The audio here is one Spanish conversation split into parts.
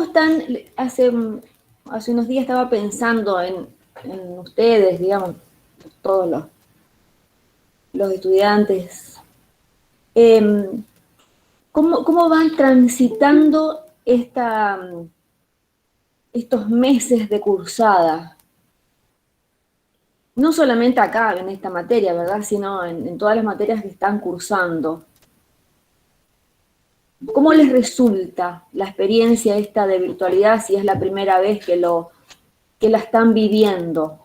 ¿Cómo están? Hace unos días estaba pensando en ustedes, digamos, todos los estudiantes. Em, ¿Cómo van transitando estos meses de cursada? No solamente acá, en esta materia, ¿verdad? Sino en todas las materias que están cursando. ¿Cómo les resulta la experiencia esta de virtualidad si es la primera vez que la están viviendo?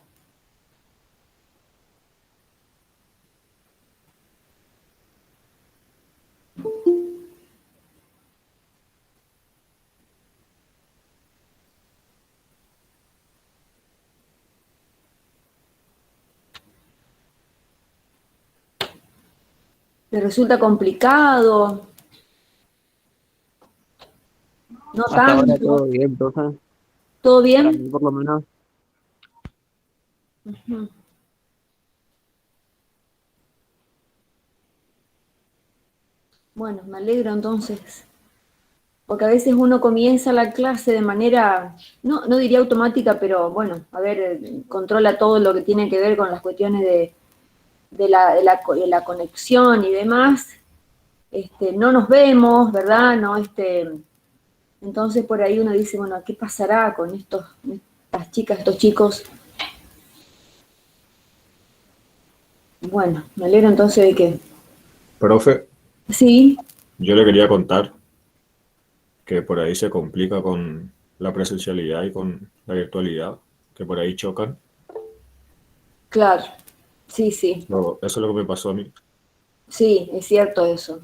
¿Les resulta complicado? ¿No Hasta ahora tanto? todo bien, profe. ¿Todo Para bien? mí, por lo menos. Ujú. Bueno, me alegro entonces, porque a veces uno comienza la clase de manera, no diría automática, pero bueno, a ver, controla todo lo que tiene que ver con las cuestiones de la conexión y demás. No nos vemos, ¿verdad? No, entonces por ahí uno dice, bueno, ¿qué pasará con estas chicas, estos chicos? Bueno, me alegro entonces de que Profe, sí, yo le quería contar que por ahí se complica con la presencialidad y con la virtualidad, que por ahí chocan. claro, sí, sí, Eso es lo que me pasó a mí. sí, es cierto eso,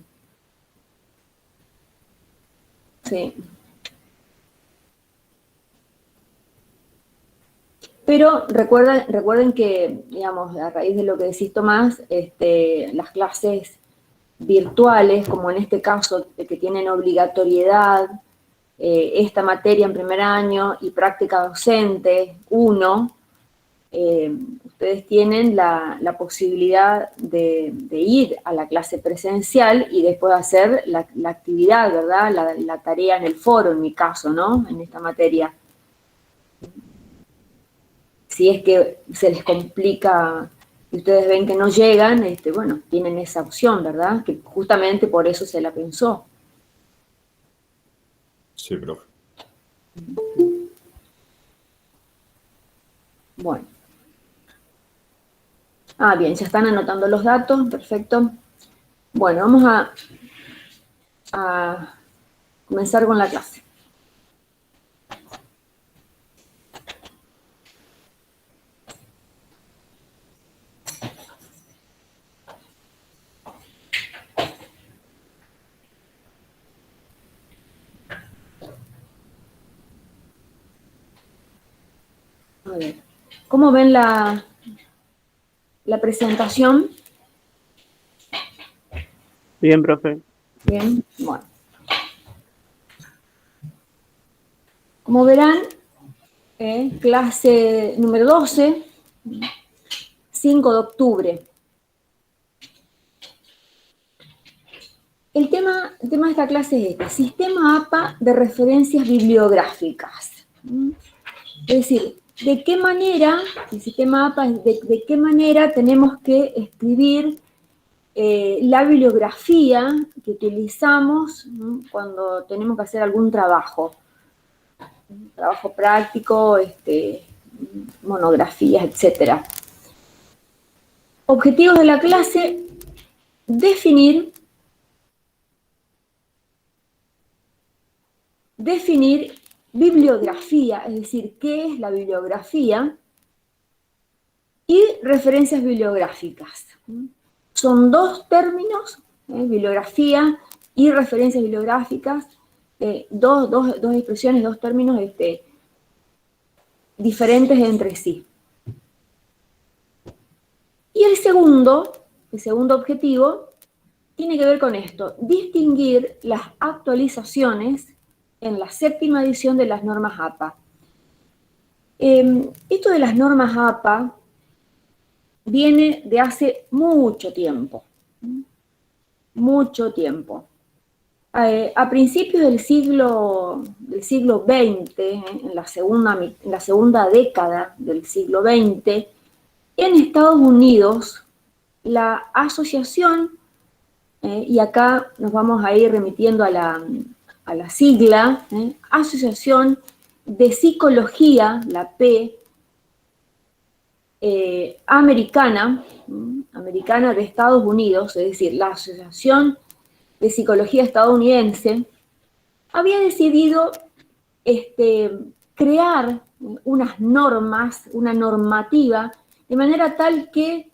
sí. Pero recuerden que, digamos, a raíz de lo que decís Tomás, las clases virtuales, como en este caso, de que tienen obligatoriedad, esta materia en primer año y práctica docente, ustedes tienen la posibilidad de ir a la clase presencial y después hacer la actividad, ¿verdad? La tarea en el foro, en mi caso, ¿no? En esta materia. Si es que se les complica y ustedes ven que no llegan, bueno, tienen esa opción, ¿verdad? Que justamente por eso se la pensó. Sí, profe. Bueno. Ah, bien, ya están anotando los datos, perfecto. Bueno, vamos a comenzar con la clase. A ver, ¿cómo ven la presentación? Bien, profe. Bien, bueno. Como verán, clase número 12, 5 de octubre. El tema de esta clase es este, sistema APA de referencias bibliográficas. Es decir, ¿de qué manera, el sistema APA, de qué manera tenemos que escribir la bibliografía que utilizamos, ¿no?, cuando tenemos que hacer algún trabajo práctico, monografías, etcétera? Objetivos de la clase: definir bibliografía, es decir, qué es la bibliografía, y referencias bibliográficas. Son dos términos, bibliografía y referencias bibliográficas, dos expresiones, dos términos diferentes entre sí. Y el segundo objetivo tiene que ver con esto: distinguir las actualizaciones en la 7ª edición de las normas APA. Esto de las normas APA viene de hace mucho tiempo. Mucho tiempo. A principios del siglo XX, en la segunda década del siglo XX, en Estados Unidos, la asociación, y acá nos vamos a ir remitiendo a la sigla, Asociación de Psicología, la P, americana de Estados Unidos, es decir, la Asociación de Psicología estadounidense, había decidido crear unas normas, una normativa, de manera tal que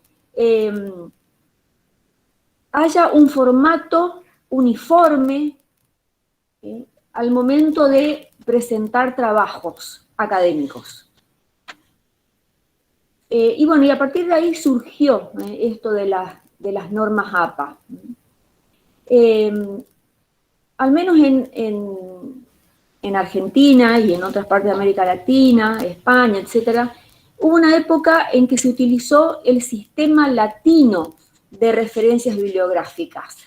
haya un formato uniforme al momento de presentar trabajos académicos. Y bueno, y a partir de ahí surgió esto de las normas APA. Al menos en Argentina y en otras partes de América Latina, España, etc., hubo una época en que se utilizó el sistema latino de referencias bibliográficas.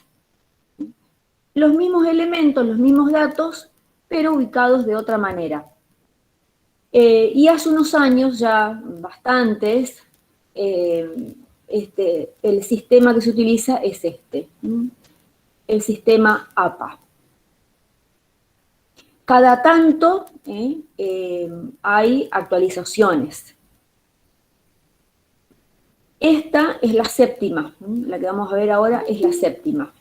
Los mismos elementos, los mismos datos, pero ubicados de otra manera. Y hace unos años, ya bastantes, el sistema que se utiliza es el sistema APA. Cada tanto hay actualizaciones. Esta es la séptima, la que vamos a ver ahora es la séptima.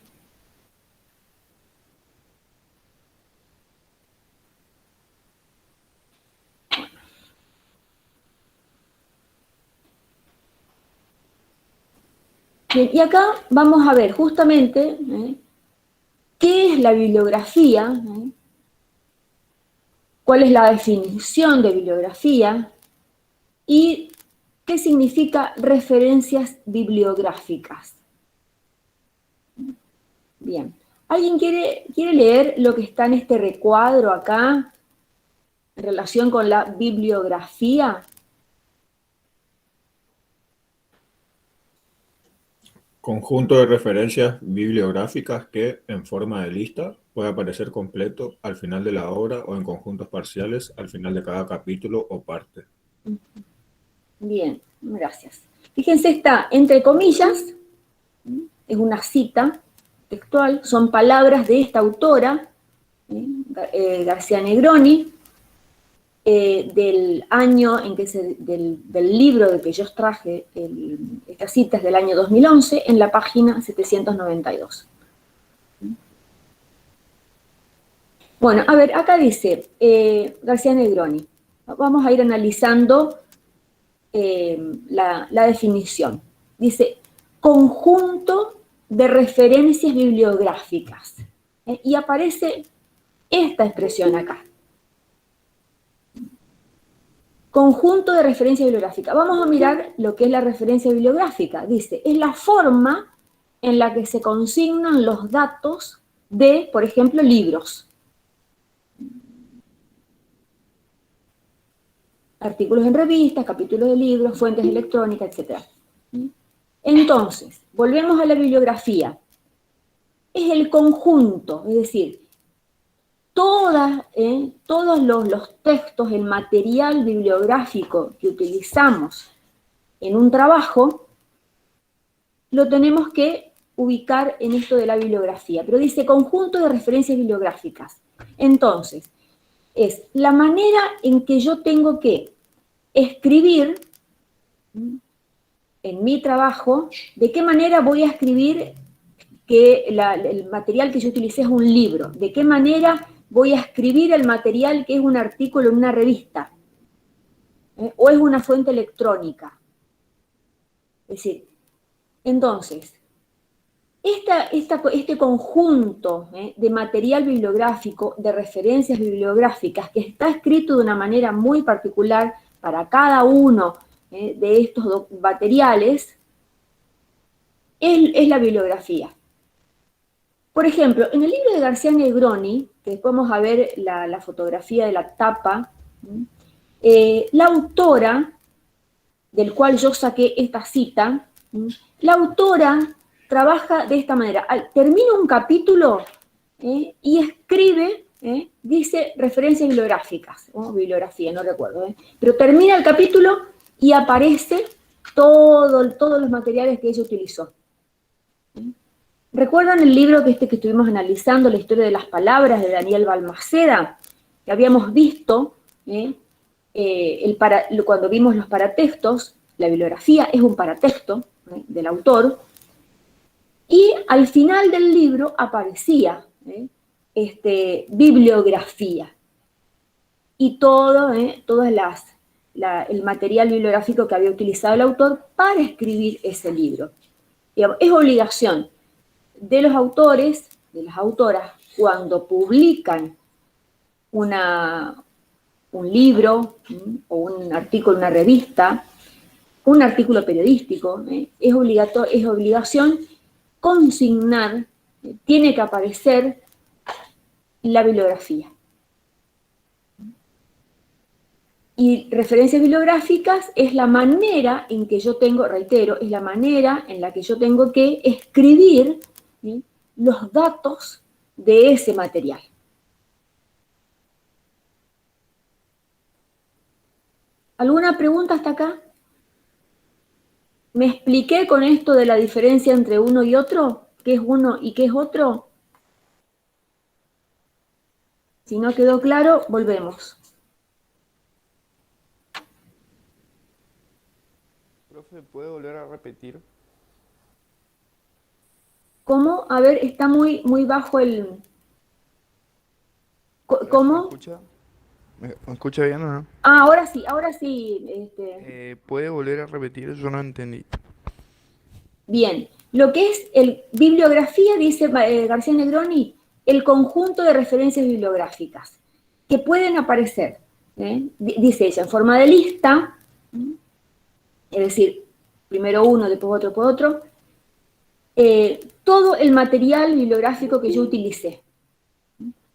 Bien, y acá vamos a ver justamente qué es la bibliografía, cuál es la definición de bibliografía y qué significa referencias bibliográficas. Bien, ¿alguien quiere leer lo que está en este recuadro acá en relación con la bibliografía? Conjunto de referencias bibliográficas que, en forma de lista, puede aparecer completo al final de la obra o en conjuntos parciales al final de cada capítulo o parte. Bien, gracias. Fíjense, está entre comillas, es una cita textual, son palabras de esta autora, García Negroni, del año en que del libro de que yo os traje, esta cita es del año 2011, en la página 792. Bueno, a ver, acá dice García Negroni. Vamos a ir analizando la definición. Dice, conjunto de referencias bibliográficas. Y aparece esta expresión acá. Conjunto de referencia bibliográfica. Vamos a mirar lo que es la referencia bibliográfica. Dice, es la forma en la que se consignan los datos de, por ejemplo, libros. Artículos en revistas, capítulos de libros, fuentes electrónicas, etc. Entonces, volvemos a la bibliografía. Es el conjunto, es decir, todos los textos, el material bibliográfico que utilizamos en un trabajo, lo tenemos que ubicar en esto de la bibliografía. Pero dice conjunto de referencias bibliográficas. Entonces, es la manera en que yo tengo que escribir en mi trabajo, de qué manera voy a escribir que el material que yo utilicé es un libro, de qué manera voy a escribir el material que es un artículo en una revista, o es una fuente electrónica. Es decir, entonces, este conjunto de material bibliográfico, de referencias bibliográficas, que está escrito de una manera muy particular para cada uno de estos materiales, es la bibliografía. Por ejemplo, en el libro de García Negroni, que después vamos a ver la fotografía de la tapa, la autora, del cual yo saqué esta cita, la autora trabaja de esta manera. Termina un capítulo y escribe, dice referencias bibliográficas, o bibliografía, no recuerdo, pero termina el capítulo y aparece todos los materiales que ella utilizó. ¿Recuerdan el libro que estuvimos analizando, La historia de las palabras, de Daniel Balmaceda? Que habíamos visto, cuando vimos los paratextos, la bibliografía es un paratexto del autor, y al final del libro aparecía bibliografía, y todo el material bibliográfico que había utilizado el autor para escribir ese libro. Digamos, es obligación de los autores, de las autoras, cuando publican un libro o un artículo en una revista, un artículo periodístico, es obligación consignar, tiene que aparecer la bibliografía. Y referencias bibliográficas es la manera en que yo tengo, reitero, es la manera en la que yo tengo que escribir, ¿sí?, los datos de ese material. ¿Alguna pregunta hasta acá? ¿Me expliqué con esto de la diferencia entre uno y otro? ¿Qué es uno y qué es otro? Si no quedó claro, volvemos. Profe, ¿puede volver a repetir? ¿Cómo? A ver, está muy bajo el... ¿Cómo? ¿Me escucha? ¿Me escucha bien o no? Ah, ahora sí, ¿Puede volver a repetir? Yo no entendí. Bien, lo que es bibliografía, dice García Negroni, el conjunto de referencias bibliográficas que pueden aparecer, dice ella, en forma de lista, es decir, primero uno, después otro, después otro, todo el material bibliográfico que yo utilicé.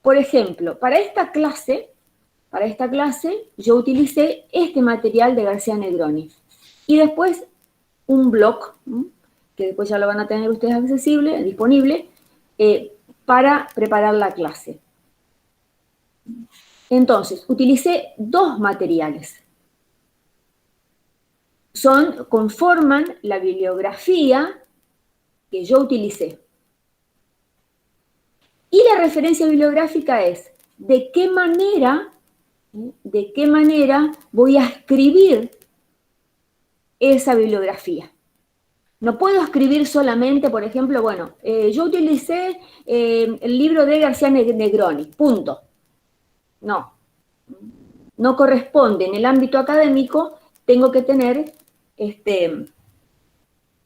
Por ejemplo, para esta clase yo utilicé este material de García Negroni. Y después un blog, que después ya lo van a tener ustedes disponible, para preparar la clase. Entonces, utilicé dos materiales. Conforman la bibliografía que yo utilicé. Y la referencia bibliográfica es de qué manera voy a escribir esa bibliografía. No puedo escribir solamente, por ejemplo, bueno, yo utilicé el libro de García Negroni, punto. No corresponde. En el ámbito académico tengo que tener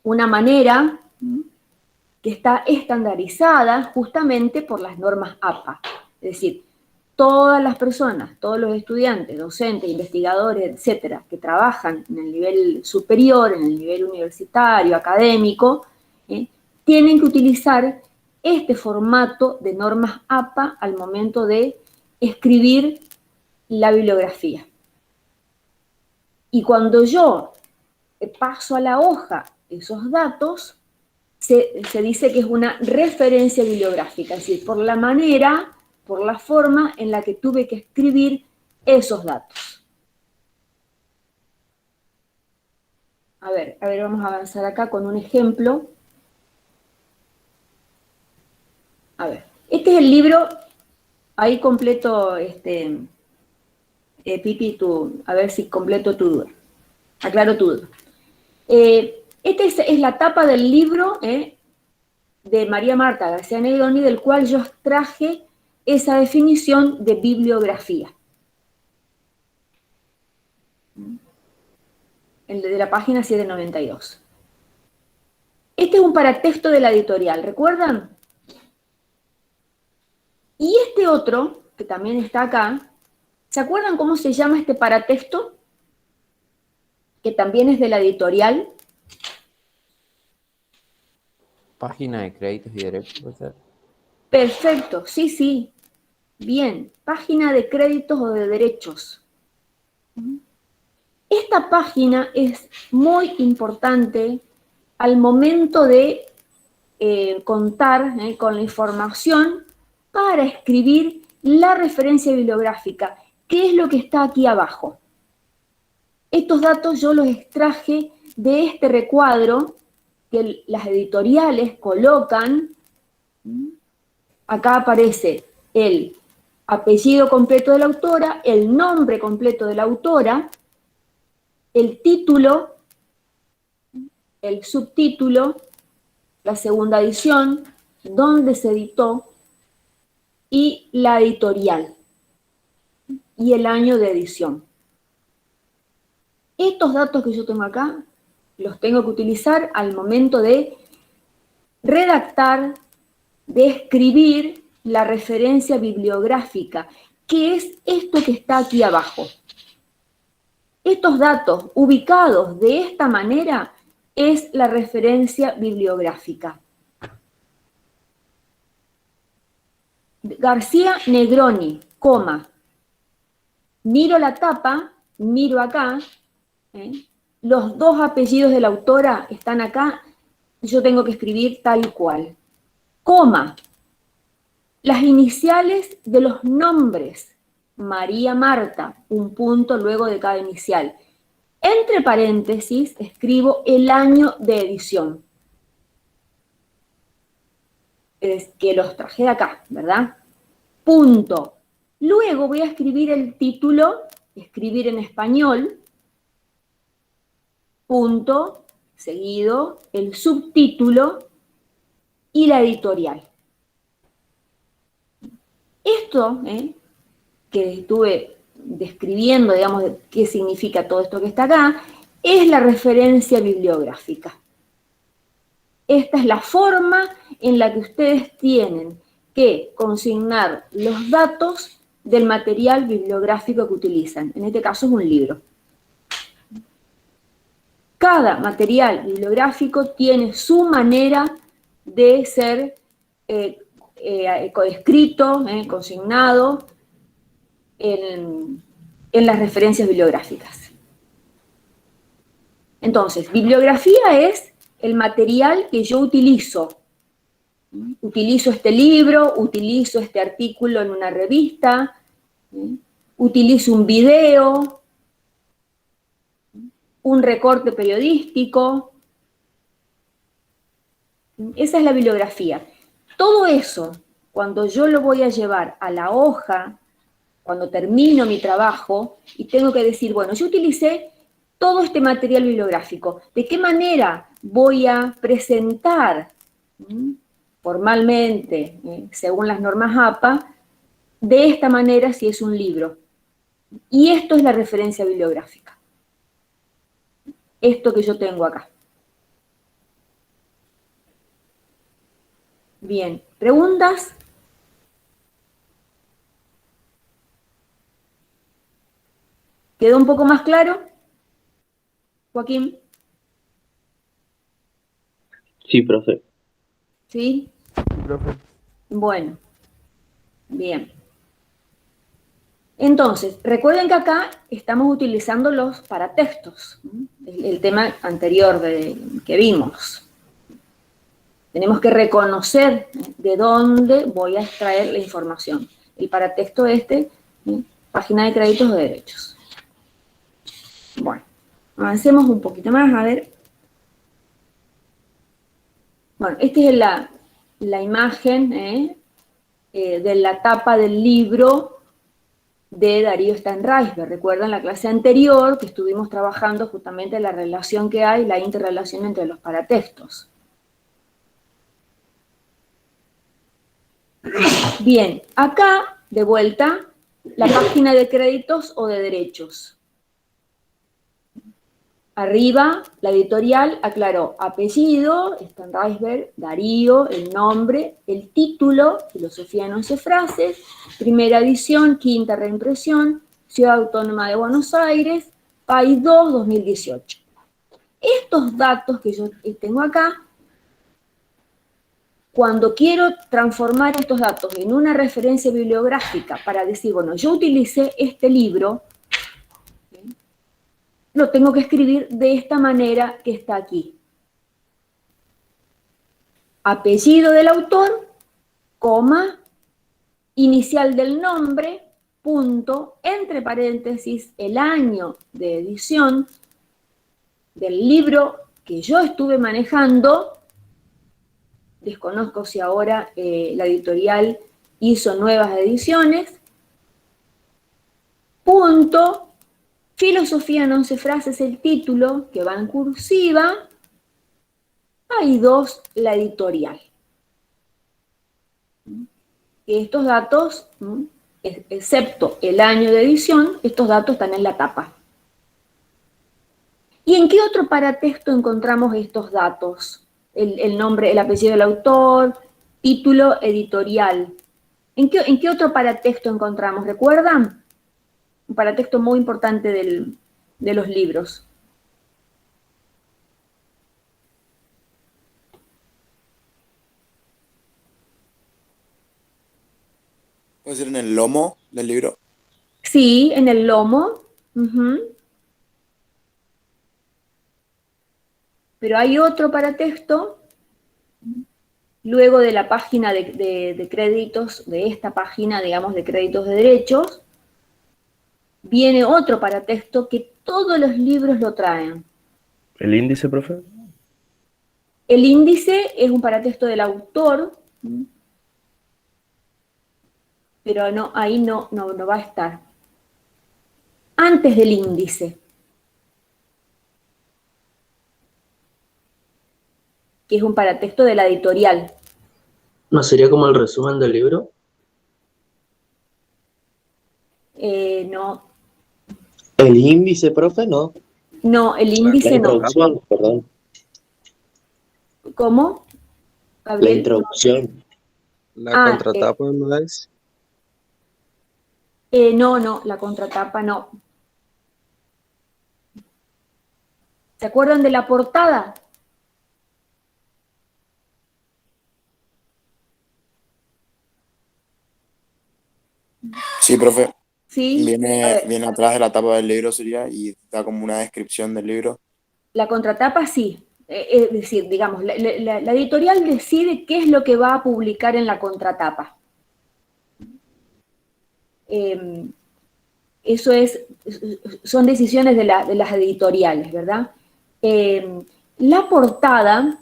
una manera que está estandarizada justamente por las normas APA. Es decir, todas las personas, todos los estudiantes, docentes, investigadores, etcétera, que trabajan en el nivel superior, en el nivel universitario, académico, tienen que utilizar este formato de normas APA al momento de escribir la bibliografía. Y cuando yo paso a la hoja esos datos, se dice que es una referencia bibliográfica, es decir, por la manera, por la forma en la que tuve que escribir esos datos. A ver, vamos a avanzar acá con un ejemplo. A ver, este es el libro, ahí completo, Pipi, a ver si completo tu duda, aclaro tu duda. Esta es la tapa del libro de María Marta García Negroni, del cual yo extraje esa definición de bibliografía. El de la página 792. Este es un paratexto de la editorial, ¿recuerdan? Y este otro, que también está acá, ¿se acuerdan cómo se llama este paratexto? Que también es de la editorial. Página de créditos y derechos, ¿puede ser? Perfecto, sí. Bien, página de créditos o de derechos. Esta página es muy importante al momento de contar con la información para escribir la referencia bibliográfica, que es lo que está aquí abajo. Estos datos yo los extraje de este recuadro que las editoriales colocan. Acá aparece el apellido completo de la autora, el nombre completo de la autora, el título, el subtítulo, la segunda edición, dónde se editó y la editorial y el año de edición. Estos datos que yo tengo acá los tengo que utilizar al momento de redactar, de escribir la referencia bibliográfica, que es esto que está aquí abajo. Estos datos ubicados de esta manera es la referencia bibliográfica. García Negroni, coma. Miro la tapa, miro acá, los dos apellidos de la autora están acá, yo tengo que escribir tal cual. Coma. Las iniciales de los nombres. María Marta, un punto luego de cada inicial. Entre paréntesis escribo el año de edición. Es que los traje de acá, ¿verdad? Punto. Luego voy a escribir el título, escribir en español, punto, seguido, el subtítulo y la editorial. Esto, que estuve describiendo, digamos, de qué significa todo esto que está acá, es la referencia bibliográfica. Esta es la forma en la que ustedes tienen que consignar los datos del material bibliográfico que utilizan. En este caso es un libro. Cada material bibliográfico tiene su manera de ser escrito, consignado en las referencias bibliográficas. Entonces, bibliografía es el material que yo utilizo. Utilizo este libro, utilizo este artículo en una revista, utilizo un video, un recorte periodístico. Esa es la bibliografía. Todo eso, cuando yo lo voy a llevar a la hoja, cuando termino mi trabajo y tengo que decir, bueno, yo utilicé todo este material bibliográfico, ¿de qué manera voy a presentar formalmente, según las normas APA, de esta manera si es un libro? Y esto es la referencia bibliográfica. Esto que yo tengo acá. Bien, ¿preguntas? ¿Quedó un poco más claro, Joaquín? Sí, profe. ¿Sí? Profe. Bueno, bien. Entonces, recuerden que acá estamos utilizando los paratextos, el tema anterior que vimos. Tenemos que reconocer de dónde voy a extraer la información. El paratexto página de créditos o derechos. Bueno, avancemos un poquito más, a ver. Bueno, esta es la imagen de la tapa del libro de Darío Stanraisberg. Recuerdan la clase anterior que estuvimos trabajando justamente la relación que hay, la interrelación entre los paratextos. Bien, acá, de vuelta, la página de créditos o de derechos. Arriba, la editorial aclaró apellido, Stanraisberg, Darío, el nombre, el título, Filosofía en 11 frases, primera edición, quinta reimpresión, Ciudad Autónoma de Buenos Aires, País 2, 2018. Estos datos que yo tengo acá, cuando quiero transformar estos datos en una referencia bibliográfica para decir, bueno, yo utilicé este libro, lo tengo que escribir de esta manera que está aquí. Apellido del autor, coma, inicial del nombre, punto, entre paréntesis, el año de edición del libro que yo estuve manejando. Desconozco si ahora la editorial hizo nuevas ediciones. Punto, Filosofía en 11 frases, el título, que va en cursiva. Hay 2, la editorial. Estos datos, excepto el año de edición, estos datos están en la tapa. ¿Y en qué otro paratexto encontramos estos datos? El nombre, el apellido del autor, título editorial. ¿En qué otro paratexto encontramos? ¿Recuerdan? Un paratexto muy importante de los libros. ¿Puede ser en el lomo del libro? Sí, en el lomo. Pero hay otro paratexto, luego de la página de créditos, de esta página, digamos, de créditos de derechos, viene otro paratexto que todos los libros lo traen. ¿El índice, profe? El índice es un paratexto del autor, pero no, ahí no va a estar. Antes del índice, que es un paratexto de la editorial. ¿No sería como el resumen del libro? No. ¿El índice, profe? No. No, el índice La no. introducción, perdón. ¿Cómo? La Gabriel, introducción. ¿La contratapa no es? No, la contratapa no. ¿Se acuerdan de la portada? Sí, profe. Sí. Viene atrás de la tapa del libro, sería, y da como una descripción del libro. La contratapa sí. Es decir, digamos, la editorial decide qué es lo que va a publicar en la contratapa. Eso son decisiones de las editoriales, ¿verdad? La portada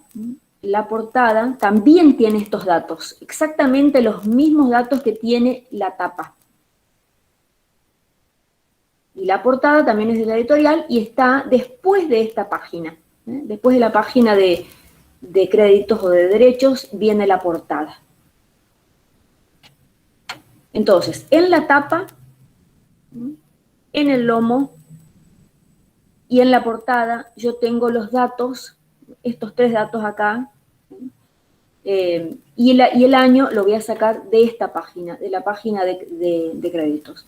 también tiene estos datos, exactamente los mismos datos que tiene la tapa. Y la portada también es de la editorial y está después de esta página. Después de la página de créditos o de derechos viene la portada. Entonces, en la tapa, en el lomo y en la portada yo tengo los datos, estos 3 datos acá, y el año lo voy a sacar de esta página, de la página de créditos.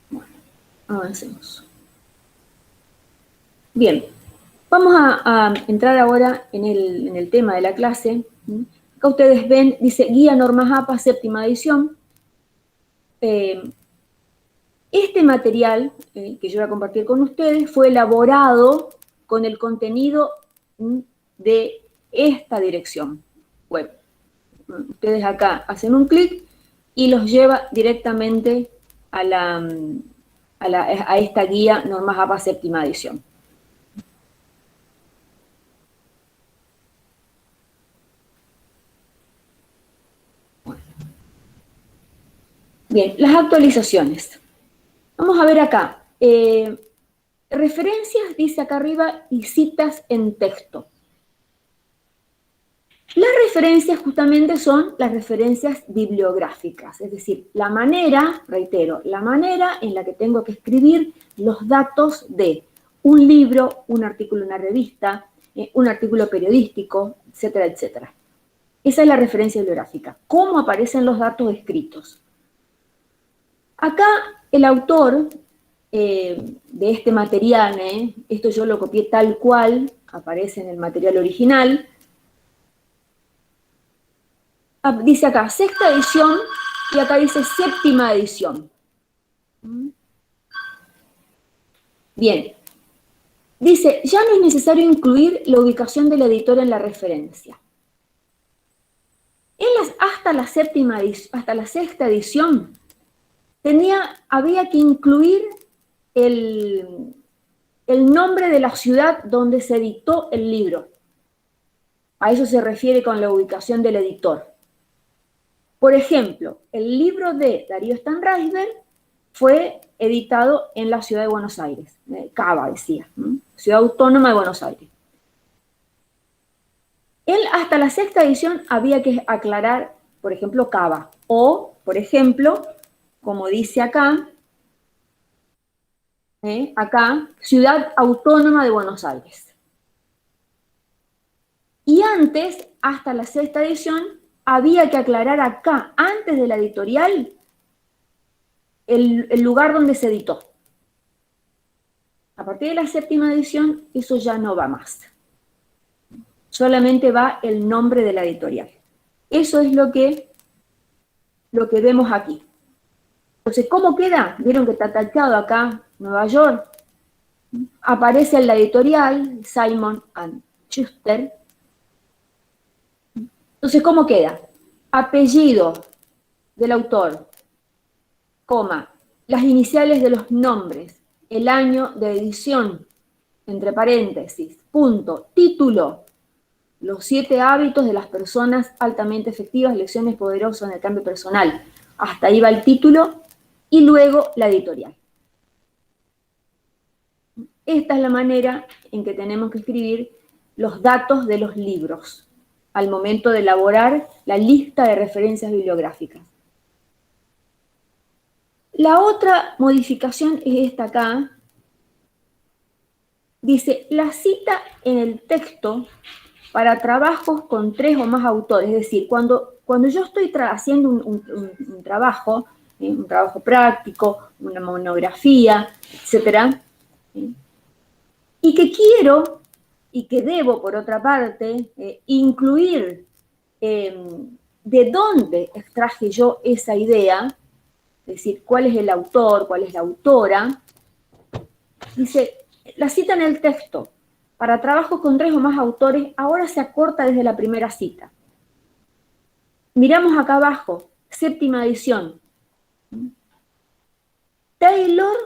Bueno, avancemos. Bien, vamos a entrar ahora en el tema de la clase. Acá ustedes ven, dice Guía Normas APA, 7ª edición. Este material que yo voy a compartir con ustedes fue elaborado con el contenido de esta dirección web. Ustedes acá hacen un clic y los lleva directamente a esta guía Normas APA 7ª edición. Bien, las actualizaciones. Vamos a ver acá. Referencias, dice acá arriba, y citas en texto. Las referencias justamente son las referencias bibliográficas, es decir, la manera, reitero, la manera en la que tengo que escribir los datos de un libro, un artículo en una revista, un artículo periodístico, etcétera, etcétera. Esa es la referencia bibliográfica. ¿Cómo aparecen los datos escritos? Acá el autor de este material, esto yo lo copié tal cual, aparece en el material original, dice acá 6ª edición y acá dice 7ª edición. Bien, dice, ya no es necesario incluir la ubicación del editor en la referencia. Hasta la sexta edición, había que incluir el nombre de la ciudad donde se editó el libro. A eso se refiere con la ubicación del editor. Por ejemplo, el libro de Darío Stanraisberg fue editado en la ciudad de Buenos Aires, Cava decía, Ciudad Autónoma de Buenos Aires. Hasta la sexta edición había que aclarar, por ejemplo, Cava, o, por ejemplo, como dice acá, Ciudad Autónoma de Buenos Aires. Y antes, hasta la sexta edición, había que aclarar acá, antes de la editorial, el lugar donde se editó. A partir de la séptima edición, eso ya no va más. Solamente va el nombre de la editorial. Eso es lo que vemos aquí. Entonces, ¿cómo queda? Vieron que está tachado acá, Nueva York. Aparece en la editorial, Simon & Schuster. Entonces, ¿cómo queda? Apellido del autor, coma, las iniciales de los nombres, el año de edición, entre paréntesis, punto, título, los 7 hábitos de las personas altamente efectivas, lecciones poderosas en el cambio personal. Hasta ahí va el título y luego la editorial. Esta es la manera en que tenemos que escribir los datos de los libros al momento de elaborar la lista de referencias bibliográficas. La otra modificación es esta acá. Dice, la cita en el texto para trabajos con 3 o más autores. Es decir, cuando yo estoy haciendo un trabajo práctico, una monografía, etc., y que quiero y que debo, por otra parte, incluir de dónde extraje yo esa idea, es decir, cuál es el autor, cuál es la autora. Dice, la cita en el texto para trabajos con 3 o más autores ahora se acorta desde la primera cita. Miramos acá abajo, séptima edición. Taylor,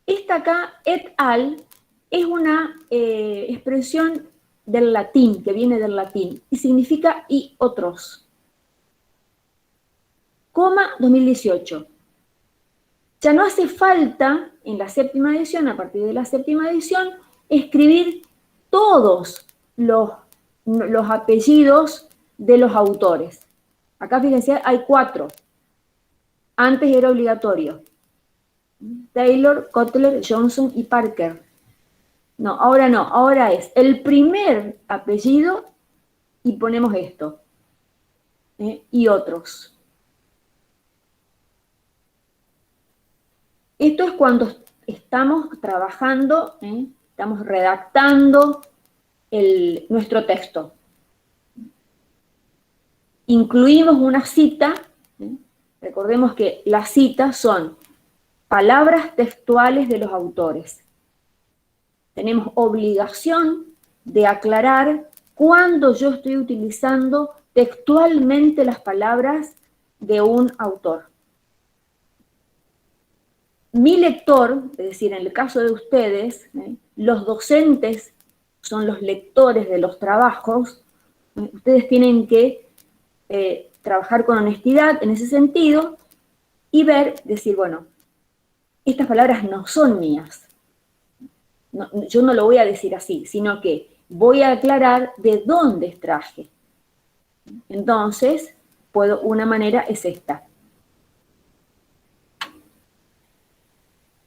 esta acá, et al, es una expresión del latín, que viene del latín, y significa y otros. Coma 2018. Ya no hace falta, en la séptima edición, a partir de la séptima edición, escribir todos los apellidos de los autores. Acá fíjense, hay 4. Antes era obligatorio. Taylor, Kotler, Johnson y Parker. No, ahora es el primer apellido y ponemos esto. Y otros. Esto es cuando estamos trabajando, estamos redactando nuestro texto. Incluimos una cita, recordemos que las citas son palabras textuales de los autores. Tenemos obligación de aclarar cuándo yo estoy utilizando textualmente las palabras de un autor. Mi lector, es decir, en el caso de ustedes, los docentes son los lectores de los trabajos, ustedes tienen que trabajar con honestidad en ese sentido y decir, bueno, estas palabras no son mías. No, yo no lo voy a decir así, sino que voy a aclarar de dónde extraje. Entonces, una manera es esta.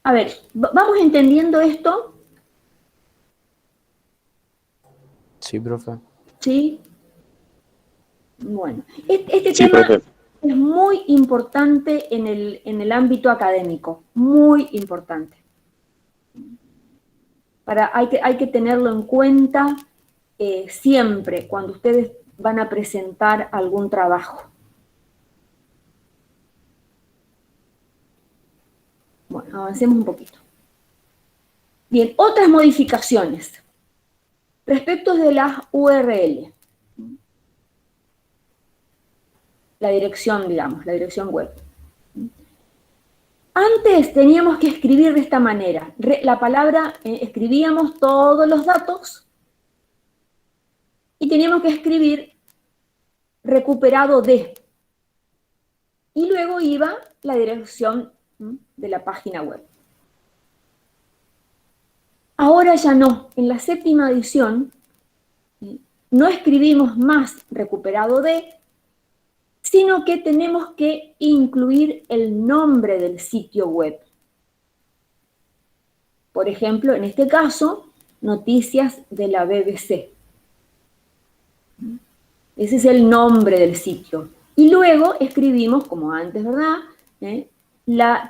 A ver, ¿vamos entendiendo esto? Sí, profe. ¿Sí? Bueno, este Sí, tema profe. es muy importante en el ámbito académico, muy importante. Hay que tenerlo en cuenta siempre cuando ustedes van a presentar algún trabajo. Bueno, avancemos un poquito. Bien, otras modificaciones. Respecto de las URL. la dirección, digamos, la dirección web. Antes teníamos que escribir de esta manera. La palabra, escribíamos todos los datos y teníamos que escribir recuperado de. Y luego iba la dirección de la página web. Ahora ya no. En la 7ª edición no escribimos más recuperado de, sino que tenemos que incluir el nombre del sitio web. Por ejemplo, en este caso, noticias de la BBC. Ese es el nombre del sitio. Y luego escribimos, como antes, ¿verdad?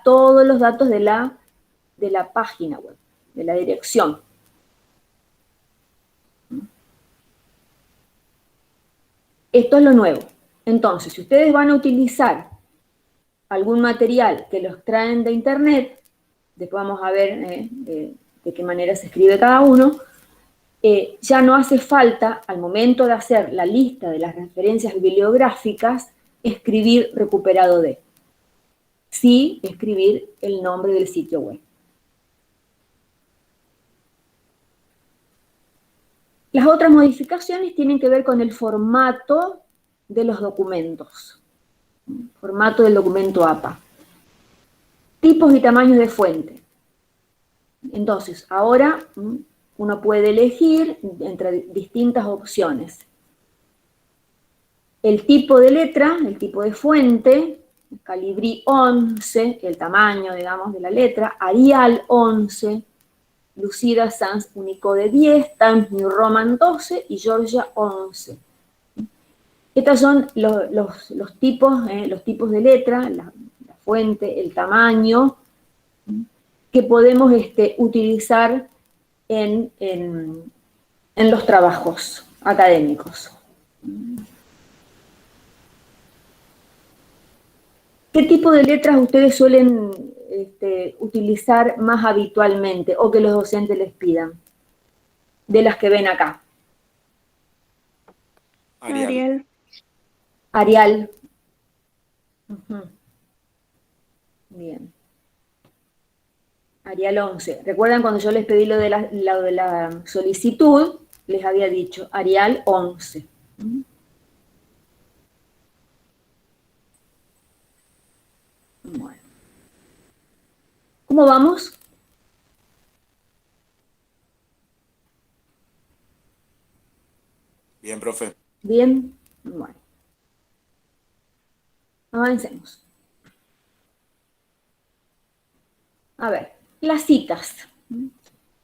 Todos los datos de la página web, de la dirección. Esto es lo nuevo. Entonces, si ustedes van a utilizar algún material que los traen de internet, después vamos a ver de qué manera se escribe cada uno, ya no hace falta, al momento de hacer la lista de las referencias bibliográficas, escribir recuperado de. Sí, escribir el nombre del sitio web. Las otras modificaciones tienen que ver con el formato de los documentos. Formato del documento APA. Tipos y tamaños de fuente. Entonces, ahora uno puede elegir entre distintas opciones. El tipo de letra, el tipo de fuente, Calibri 11, el tamaño, digamos, de la letra, Arial 11, Lucida Sans Unicode 10, Times New Roman 12 y Georgia 11. Estos son los tipos de letra, la fuente, el tamaño, que podemos utilizar en los trabajos académicos. ¿Qué tipo de letras ustedes suelen utilizar más habitualmente o que los docentes les pidan? De las que ven acá. Arial. Arial. Ujú. Bien. Arial 11. ¿Recuerdan cuando yo les pedí lo de la solicitud? Les había dicho Arial 11. Bueno. ¿Cómo vamos? Bien, profe. Bien. Bueno. Avancemos. A ver, las citas.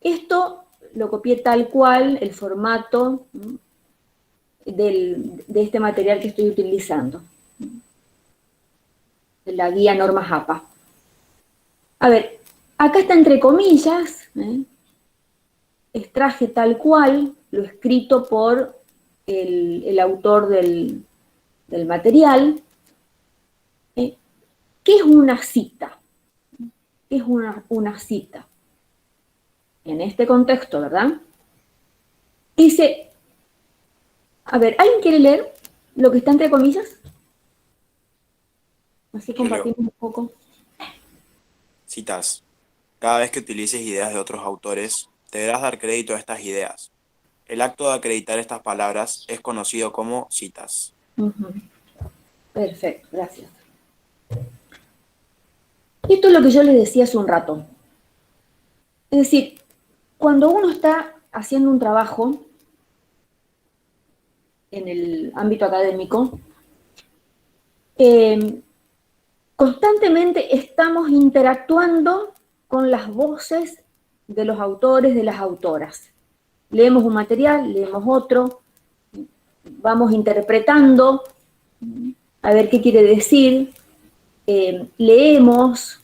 Esto lo copié tal cual, el formato de este material que estoy utilizando. De la guía Normas APA. A ver, acá está entre comillas, extraje tal cual, lo escrito por el autor del material. ¿Qué es una cita? ¿Qué es una cita? En este contexto, ¿verdad? Dice, a ver, ¿alguien quiere leer lo que está entre comillas? Así compartimos un poco. Citas. Cada vez que utilices ideas de otros autores, deberás dar crédito a estas ideas. El acto de acreditar estas palabras es conocido como citas. Perfecto, gracias. Esto es lo que yo les decía hace un rato. Es decir, cuando uno está haciendo un trabajo en el ámbito académico, constantemente estamos interactuando con las voces de los autores, de las autoras. Leemos un material, leemos otro, vamos interpretando, a ver qué quiere decir, leemos,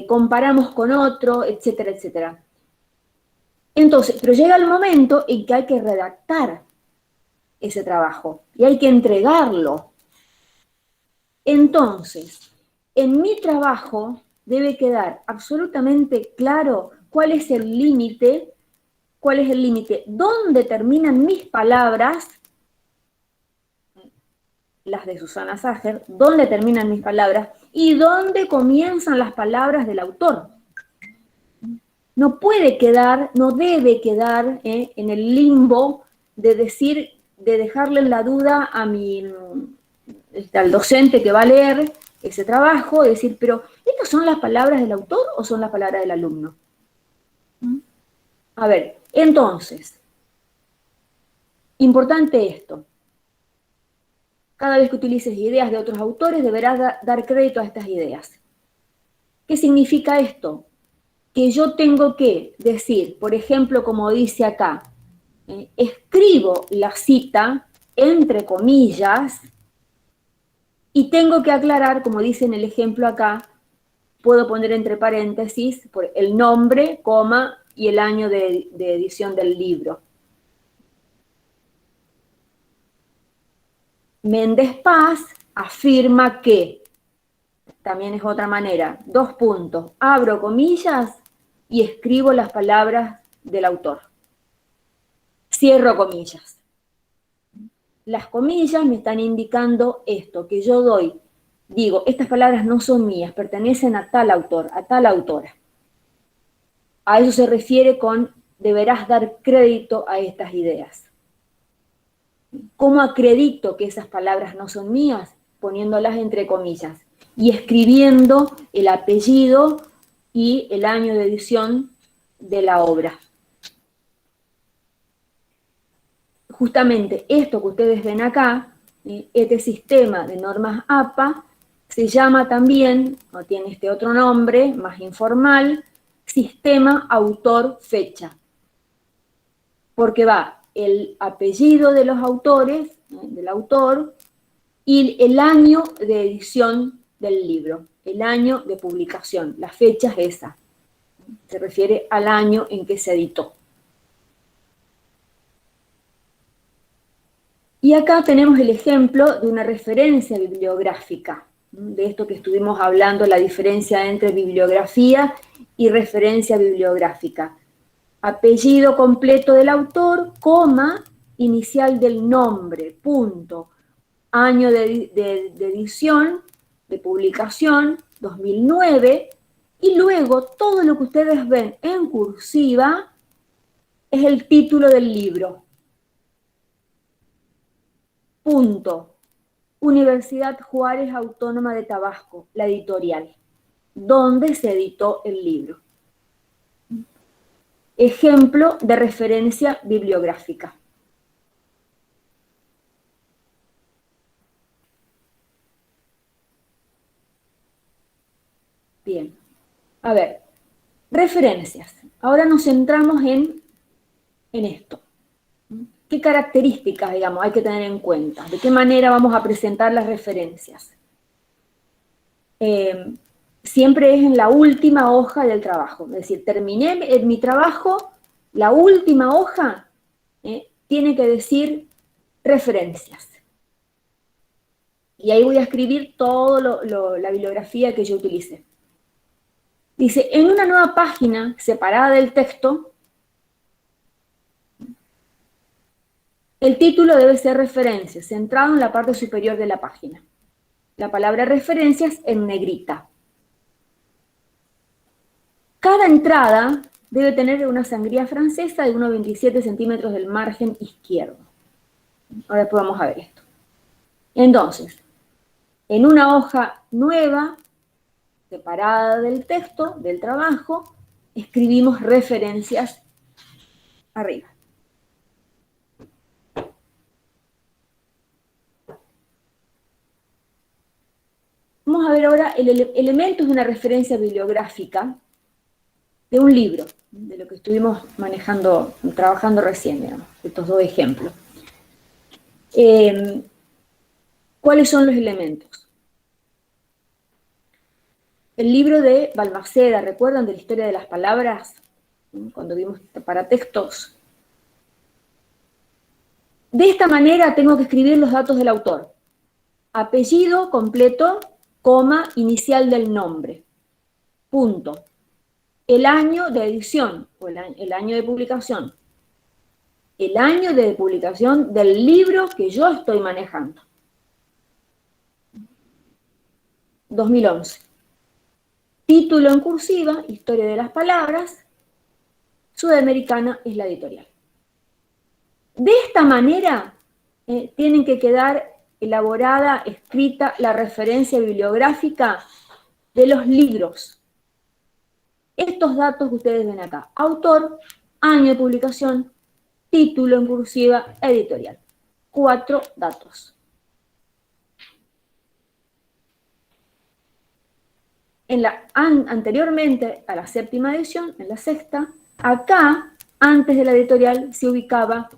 comparamos con otro, etcétera, etcétera. Entonces, pero llega el momento en que hay que redactar ese trabajo y hay que entregarlo. Entonces, en mi trabajo debe quedar absolutamente claro cuál es el límite, dónde terminan mis palabras, las de Susana Sager, dónde terminan mis palabras y dónde comienzan las palabras del autor. No puede quedar, no debe quedar en el limbo de decir, de dejarle en la duda a al docente que va a leer ese trabajo, y decir, pero ¿estas son las palabras del autor o son las palabras del alumno? A ver, entonces, importante esto. Cada vez que utilices ideas de otros autores, deberás dar crédito a estas ideas. ¿Qué significa esto? Que yo tengo que decir, por ejemplo, como dice acá, escribo la cita entre comillas y tengo que aclarar, como dice en el ejemplo acá, puedo poner entre paréntesis por el nombre, coma, y el año de edición del libro. Méndez Paz afirma que, también es otra manera, 2 puntos, abro comillas y escribo las palabras del autor. Cierro comillas. Las comillas me están indicando esto, que yo digo, estas palabras no son mías, pertenecen a tal autor, a tal autora. A eso se refiere con deberás dar crédito a estas ideas. ¿Cómo acredito que esas palabras no son mías? Poniéndolas entre comillas y escribiendo el apellido y el año de edición de la obra. Justamente esto que ustedes ven acá, este sistema de normas APA, se llama también, o tiene este otro nombre más informal, sistema autor-fecha. Porque va el apellido de los autores, del autor, y el año de edición del libro, el año de publicación, la fecha es esa. Se refiere al año en que se editó. Y acá tenemos el ejemplo de una referencia bibliográfica, de esto que estuvimos hablando, la diferencia entre bibliografía y referencia bibliográfica. Apellido completo del autor, coma, inicial del nombre, punto. Año de edición, de publicación, 2009, y luego todo lo que ustedes ven en cursiva es el título del libro. Punto. Universidad Juárez Autónoma de Tabasco, la editorial, donde se editó el libro. Ejemplo de referencia bibliográfica. Bien. A ver, referencias. Ahora nos centramos en esto. ¿Qué características, digamos, hay que tener en cuenta? ¿De qué manera vamos a presentar las referencias? Siempre es en la última hoja del trabajo. Es decir, terminé mi trabajo, la última hoja tiene que decir referencias. Y ahí voy a escribir toda la bibliografía que yo utilicé. Dice, en una nueva página separada del texto, el título debe ser referencias, centrado en la parte superior de la página. La palabra referencias en negrita. Cada entrada debe tener una sangría francesa de unos 27 centímetros del margen izquierdo. Ahora después vamos a ver esto. Entonces, en una hoja nueva, separada del texto, del trabajo, escribimos referencias arriba. Vamos a ver ahora elementos de una referencia bibliográfica de un libro, de lo que estuvimos manejando, trabajando recién, digamos, estos 2 ejemplos. ¿Cuáles son los elementos? El libro de Balmaceda, ¿recuerdan de la historia de las palabras? Cuando vimos para textos. De esta manera tengo que escribir los datos del autor. Apellido completo, coma, inicial del nombre. Punto. El año de edición, o el año de publicación. El año de publicación del libro que yo estoy manejando. 2011. Título en cursiva, Historia de las Palabras. Sudamericana es la editorial. De esta manera tienen que quedar elaborada, escrita la referencia bibliográfica de los libros. Estos datos que ustedes ven acá: autor, año de publicación, título en cursiva, editorial. 4 datos. Anteriormente a la 7ª edición, en la 6ª, acá, antes de la editorial, se ubicaba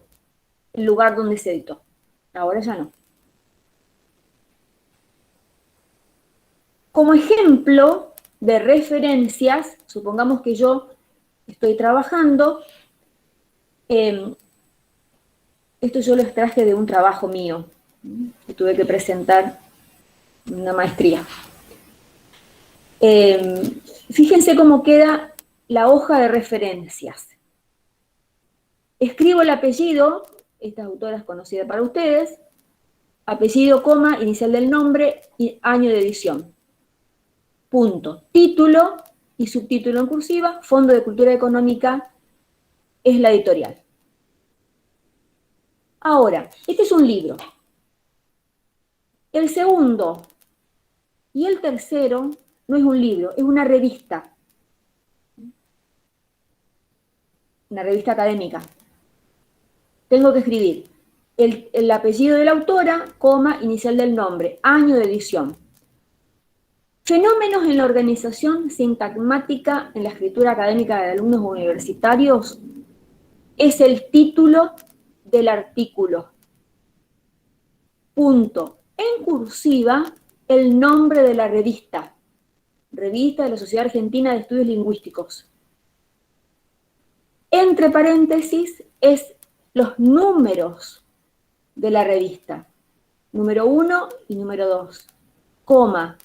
el lugar donde se editó. Ahora ya no. Como ejemplo de referencias, supongamos que yo estoy trabajando, esto yo lo extraje de un trabajo mío, que tuve que presentar una maestría. Fíjense cómo queda la hoja de referencias. Escribo el apellido, esta autora es conocida para ustedes, apellido, coma, inicial del nombre y año de edición. Punto. Título y subtítulo en cursiva, Fondo de Cultura Económica es la editorial. Ahora, este es un libro. El segundo y el tercero no es un libro, es una revista. Una revista académica. Tengo que escribir el apellido de la autora, coma, inicial del nombre, año de edición. Fenómenos en la organización sintagmática en la escritura académica de alumnos universitarios es el título del artículo. Punto. En cursiva, el nombre de la revista. Revista de la Sociedad Argentina de Estudios Lingüísticos. Entre paréntesis es los números de la revista. Número 1 y número 2. Coma.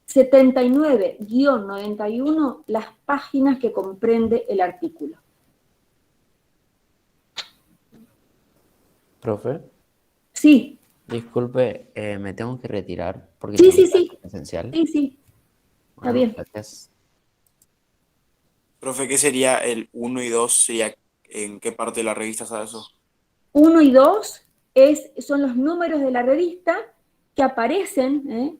79-91 las páginas que comprende el artículo. Profe, Sí. disculpe, me tengo que retirar porque Sí, tengo sí, un sí. trabajo esencial. Sí, sí. Está Bueno, bien. gracias. Profe, ¿qué sería el 1 y 2? ¿Sería en qué parte de la revista está eso? 1 y 2 son los números de la revista que aparecen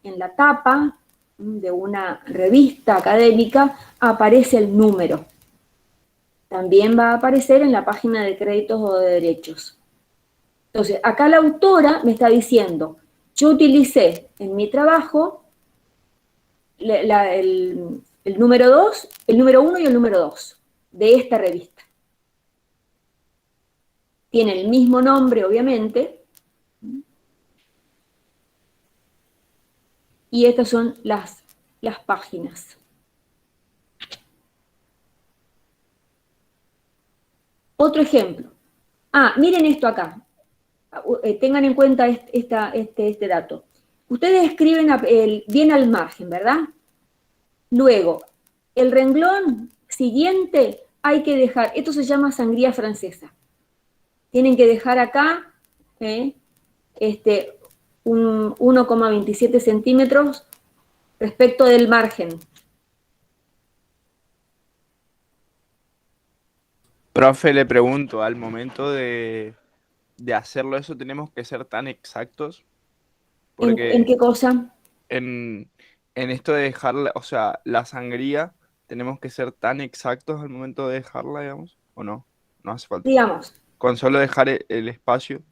en la tapa de una revista académica, aparece el número. También va a aparecer en la página de créditos o de derechos. Entonces, acá la autora me está diciendo, yo utilicé en mi trabajo el número 2, el número 1 y el número 2 de esta revista. Tiene el mismo nombre, obviamente, y estas son las páginas. Otro ejemplo. Miren esto acá. Tengan en cuenta este dato. Ustedes escriben bien al margen, ¿verdad? Luego, el renglón siguiente hay que dejar, esto se llama sangría francesa. Tienen que dejar acá un 1,27 centímetros respecto del margen. Profe, le pregunto, al momento de hacerlo eso tenemos que ser tan exactos, porque ¿En qué cosa? en esto de dejarla, o sea, la sangría, tenemos que ser tan exactos al momento de dejarla, digamos, ¿o no? No hace falta. Digamos, Con solo dejar el espacio, un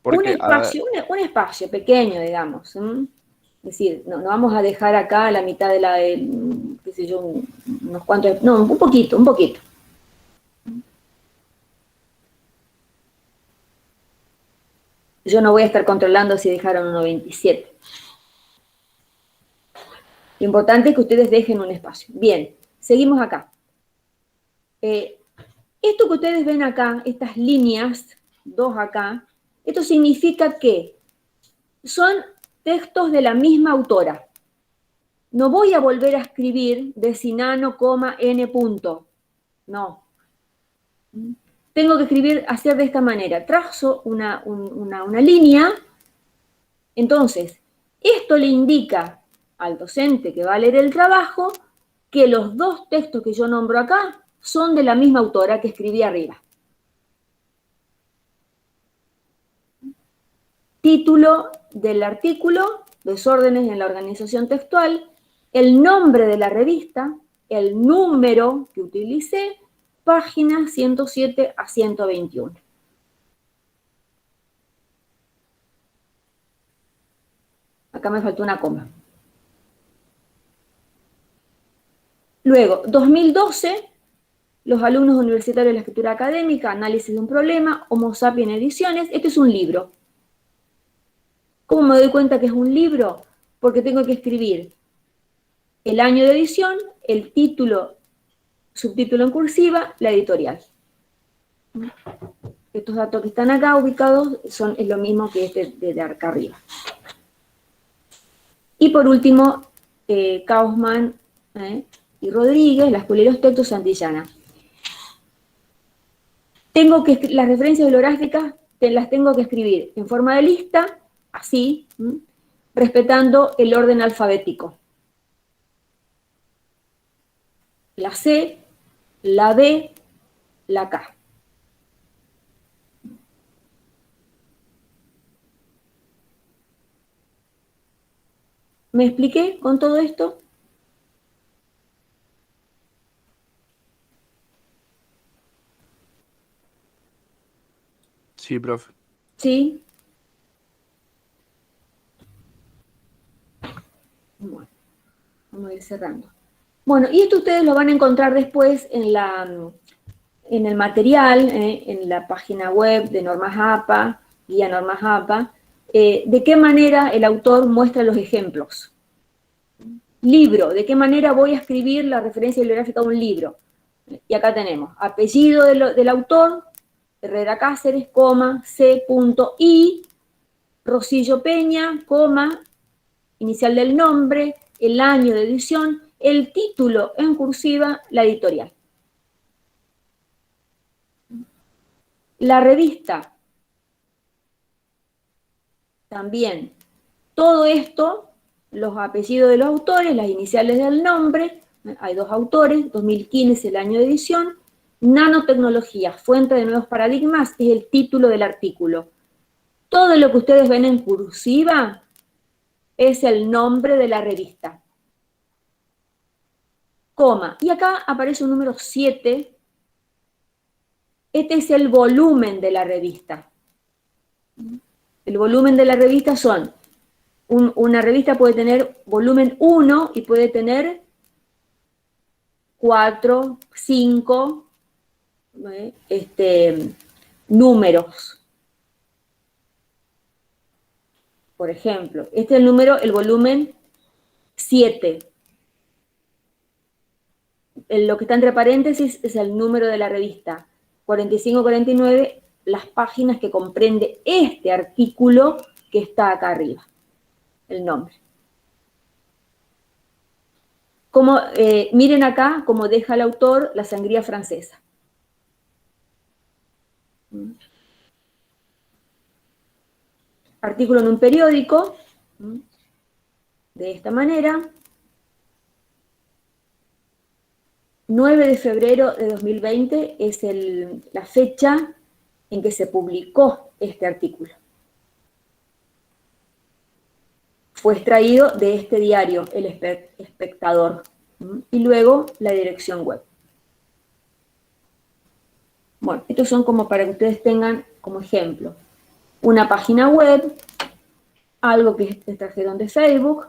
porque espacio pequeño, digamos. Es decir, no vamos a dejar acá la mitad de qué sé yo, unos cuantos, no, un poquito. Yo no voy a estar controlando si dejaron 1,27. Lo importante es que ustedes dejen un espacio. Bien, seguimos acá. Esto que ustedes ven acá, estas líneas, 2 acá, esto significa que son textos de la misma autora. No voy a volver a escribir Decinano, N punto. No. Tengo que hacer de esta manera. Trazo una línea. Entonces, Esto le indica al docente que va a leer el trabajo que los dos textos que yo nombro acá son de la misma autora que escribí arriba. Título del artículo, desórdenes en la organización textual, el nombre de la revista, el número que utilicé, páginas 107 a 121. Acá me faltó una coma. Luego, 2012, los alumnos universitarios de la escritura académica, análisis de un problema, Homo sapiens ediciones. Este es un libro. ¿Cómo me doy cuenta que es un libro? Porque tengo que escribir el año de edición, el título, subtítulo en cursiva, la editorial. Estos datos que están acá ubicados es lo mismo que este de acá arriba. Y por último, Kaufman y Rodríguez, la Escuela de los Textos Santillana. Las referencias bibliográficas las tengo que escribir en forma de lista, así, respetando el orden alfabético. La C, la D, la K. ¿Me expliqué con todo esto? Sí, profe. Sí. Bueno, vamos a ir cerrando. Bueno, y esto ustedes lo van a encontrar después en el material, en la página web de Normas APA, guía Normas APA, de qué manera el autor muestra los ejemplos. Libro, de qué manera voy a escribir la referencia bibliográfica a un libro. Y acá tenemos apellido del autor, Herrera Cáceres, coma, C.I, Rosillo Peña, coma, inicial del nombre, el año de edición, el título en cursiva, la editorial. La revista, también. Todo esto, los apellidos de los autores, las iniciales del nombre, hay dos autores, 2015 el año de edición, nanotecnología, fuente de nuevos paradigmas, es el título del artículo. Todo lo que ustedes ven en cursiva es el nombre de la revista. Coma, y acá aparece un número 7, este es el volumen de la revista. El volumen de la revista son, una revista puede tener volumen 1 y puede tener 4, 5 números. Por ejemplo, este es el volumen 7. Lo que está entre paréntesis es el número de la revista. 45-49, las páginas que comprende este artículo que está acá arriba, el nombre. Miren acá cómo deja el autor la sangría francesa. Artículo en un periódico, de esta manera. 9 de febrero de 2020 es la fecha en que se publicó este artículo. Fue extraído de este diario, El Espectador, y luego la dirección web. Bueno, estos son como para que ustedes tengan como ejemplo una página web, algo que trajeron de Facebook,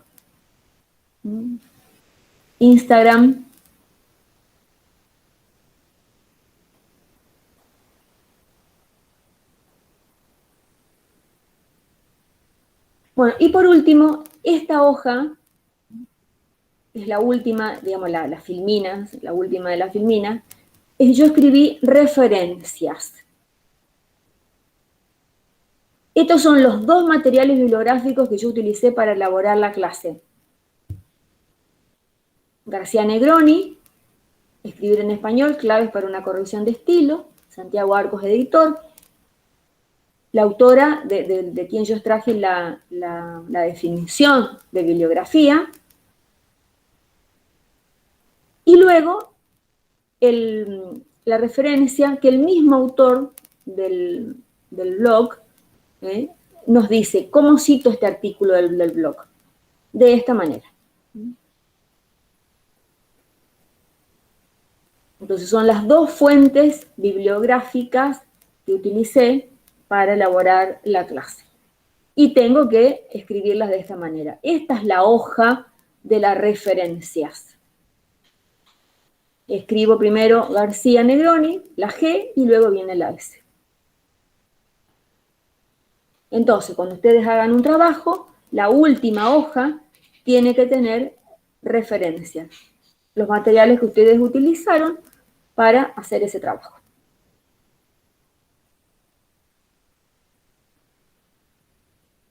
Instagram, bueno, y por último, esta hoja es la última, digamos, la filmina, la última de la filmina, yo escribí referencias. Estos son los dos materiales bibliográficos que yo utilicé para elaborar la clase. García Negroni, Escribir en español, claves para una corrección de estilo, Santiago Arcos, editor. la autora de quien yo extraje la definición de bibliografía, y luego la referencia que el mismo autor del blog nos dice, ¿cómo cito este artículo del blog? De esta manera. Entonces son las dos fuentes bibliográficas que utilicé para elaborar la clase. Y tengo que escribirlas de esta manera. Esta es la hoja de las referencias. Escribo primero García Negroni, la G, y luego viene la S. Entonces, cuando ustedes hagan un trabajo, la última hoja tiene que tener referencias, los materiales que ustedes utilizaron para hacer ese trabajo.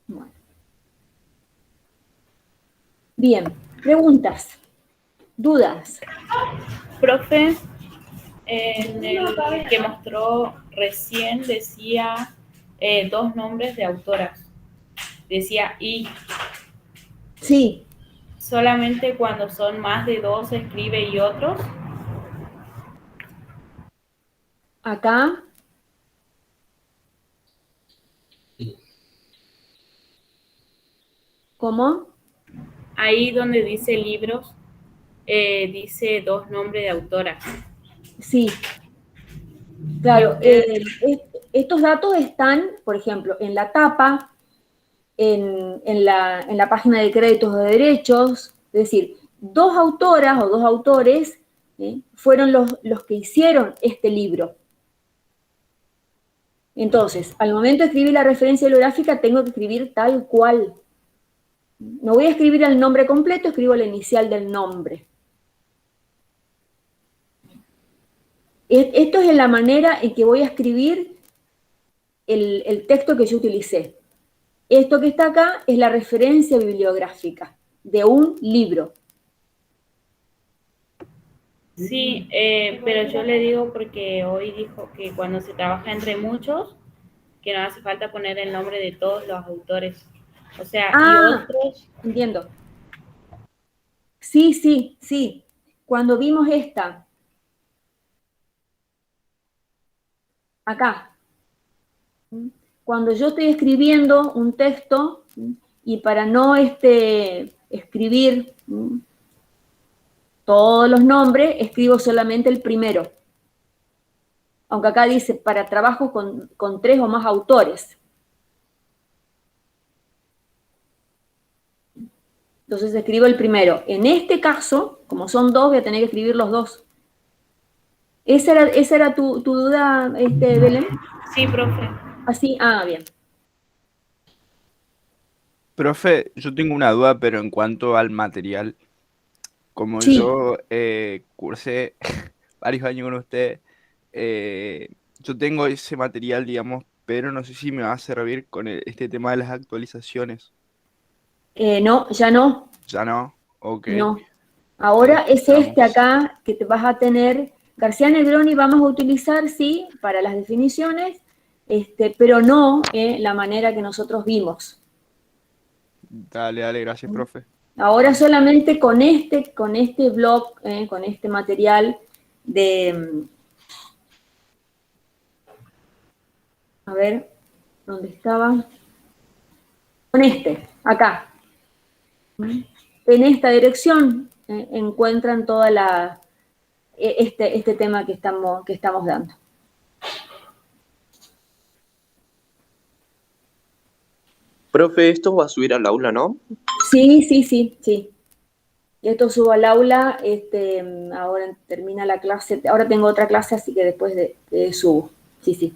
Bueno. Bien, preguntas, dudas. Profe, en el que mostró recién decía dos nombres de autoras. Decía y. Sí. ¿Solamente cuando son más de dos se escribe y otros? Acá. ¿Cómo? Ahí donde dice libros, dice dos nombres de autoras. Sí. Claro, estos datos están, por ejemplo, en la tapa, en la página de créditos de derechos, es decir, dos autoras o dos autores fueron los que hicieron este libro. Entonces, al momento de escribir la referencia bibliográfica, tengo que escribir tal cual. No voy a escribir el nombre completo, escribo la inicial del nombre. Esto es la manera en que voy a escribir el texto que yo utilicé. Esto que está acá es la referencia bibliográfica de un libro. Sí, pero yo le digo porque hoy dijo que cuando se trabaja entre muchos, que no hace falta poner el nombre de todos los autores. O sea, y otros... Entiendo. Sí. Cuando vimos esta, acá, cuando yo estoy escribiendo un texto y para no escribir todos los nombres, escribo solamente el primero. Aunque acá dice para trabajo con 3 o más autores. Entonces escribo el primero. En este caso, como son dos, voy a tener que escribir los dos. ¿Esa era tu duda, Belén? Sí, profe. Así, bien. Profe, yo tengo una duda, pero en cuanto al material, como Sí. yo cursé varios años con usted, yo tengo ese material, digamos, pero no sé si me va a servir con este tema de las actualizaciones. No, ya no. ¿Ya no? Ok. No. Ahora es Estamos. acá que te vas a tener. García Negroni vamos a utilizar, sí, para las definiciones, pero no la manera que nosotros vimos. Dale, gracias, profe. Ahora solamente con este blog, con este material de... A ver, ¿dónde estaba? Con acá. En esta dirección encuentran toda este tema que estamos dando. Profe, esto va a subir al aula, ¿no? Sí. Esto subo al aula, ahora termina la clase, ahora tengo otra clase, así que después subo. Sí.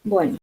Bueno.